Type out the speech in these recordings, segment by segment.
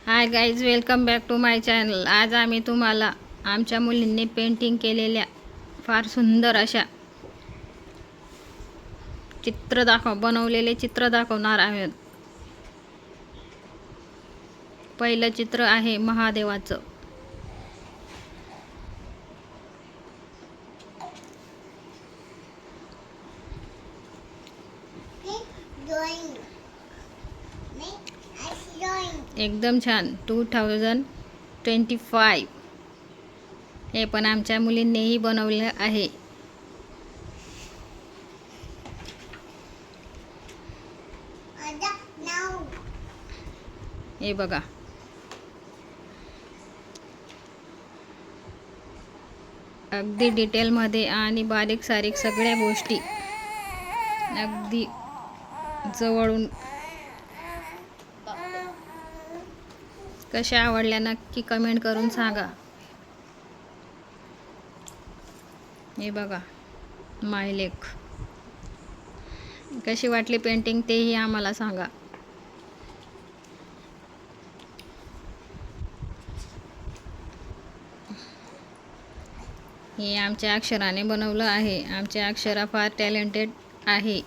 High guys, welcome back to my channel. आज आम्ही तुम्हाला आमच्या मुलींनी पेंटिंग केलेल्या फार सुंदर अशा बनवलेले चित्र दाखवणार आहोत. पहिलं चित्र आहे महादेवाचं. एकदम छान. 2025 हे पण आमच्या मुलींनीही बनवलं आहे. हे बघा, अगदी डिटेलमध्ये आणि बारीक सारीक सगळ्या गोष्टी अगदी जवळून. कशा आवडल्या नक्की कमेंट करून सांगा. हे बघा, माय लेक. कशी वाटली पेंटिंग तेही आम्हाला सांगा. हे आमच्या अक्षराने बनवलं आहे. आमच्या अक्षरा फार टॅलेंटेड आहे.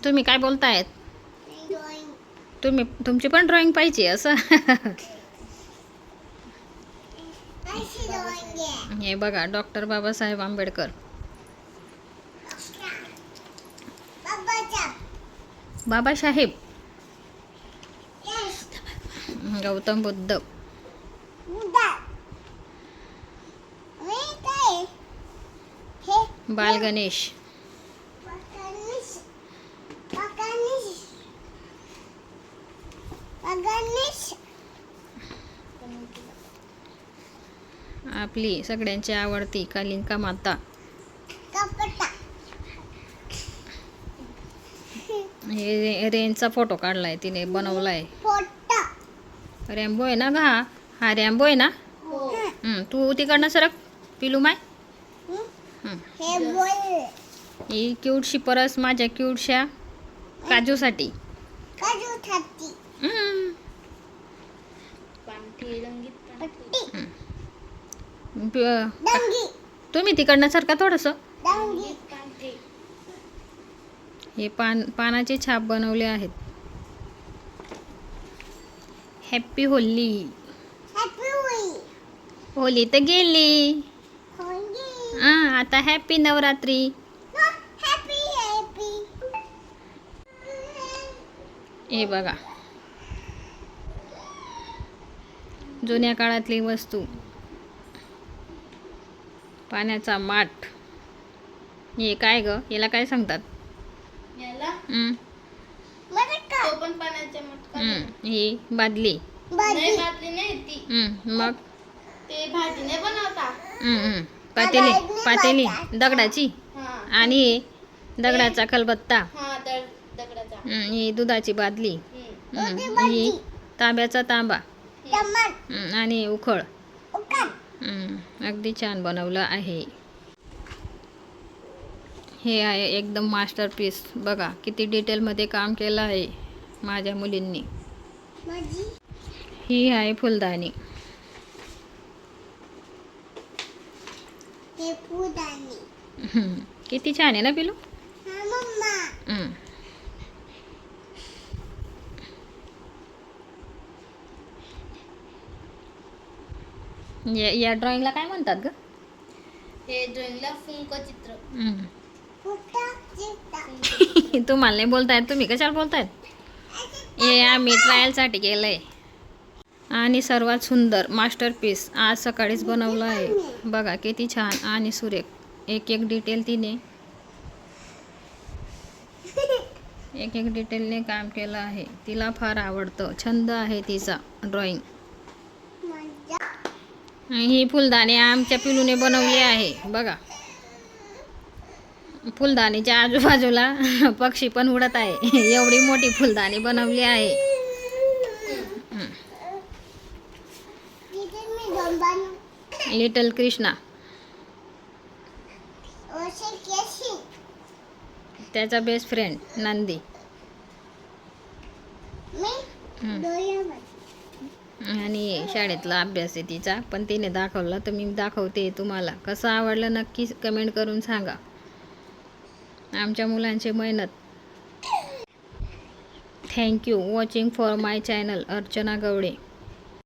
तुम्ही काय बोलतायत? तुमची पण ड्रॉइंग पाहिजे असं? हे बघा, डॉक्टर बाबासाहेब आंबेडकर, बाबासाहेब, गौतम बुद्ध, बाल गणेश, आपली सगळ्यांची आवडती कालिंका माता. हे रेंजचा फोटो काढलाय तिने, बनवलाय. रॅम्बो आहे ना ग? हा रॅम्बो आहे ना? तू तिकडनं सरक पिलू माय. ही क्यूटशी परस माझ्या क्यूटशा काजूसाठी. तुम्ही तिकडनं सारखा थोडस. हे पानाची छाप बनवले आहेत. Happy Holy. होली तर गेली, आता हॅप्पी नवरात्री. हे बघा, जुन्या काळातली वस्तू. पाण्याचा माठ. हे काय ग? याला काय सांगतात? ही बादली. मग पातेली दगडाची. आणि दगडाचा खलबत्ता. ही दुधाची बादली. ही तांब्याचा तांबा आणि उखळ. अगदी छान बनवलं आहे. हे आहे एकदम मास्टरपीस. बघा किती डिटेलमध्ये काम केलं आहे माझ्या मुलींनी. ही आहे फुलदाणी. किती छान आहे ना पिलू? या ड्रॉइंगला काय म्हणतात ग? हे ड्रॉइंगला फुंक चित्र. तुम्हाला नाही बोलतायत? तुम्ही कशाला बोलतायत? हे आम्ही ट्रायलसाठी केलंय. आणि सर्वात सुंदर मास्टरपीस आज सकाळीच बनवलं आहे. बघा किती छान आणि सुरेख. एक एक डिटेलने काम केलं आहे. तिला फार आवडतं, छंद आहे तिचा ड्रॉइंग. ही फुलदाणी आमच्या पिलूने बनवली आहे. बघा, फुलदाणीच्या आजूबाजूला पक्षी पण उडत आहे. एवढी मोठी फुलदाणी बनवली आहे. लिटल कृष्णा, त्याचा बेस्ट फ्रेंड नंदी. आणि शाळेतला अभ्यास आहे तिचा, पण तिने दाखवला तर मी दाखवते तुम्हाला. कसं आवडलं नक्की कमेंट करून सांगा. आमच्या मुलांची मेहनत. Thank you watching for my channel Archana Gawde.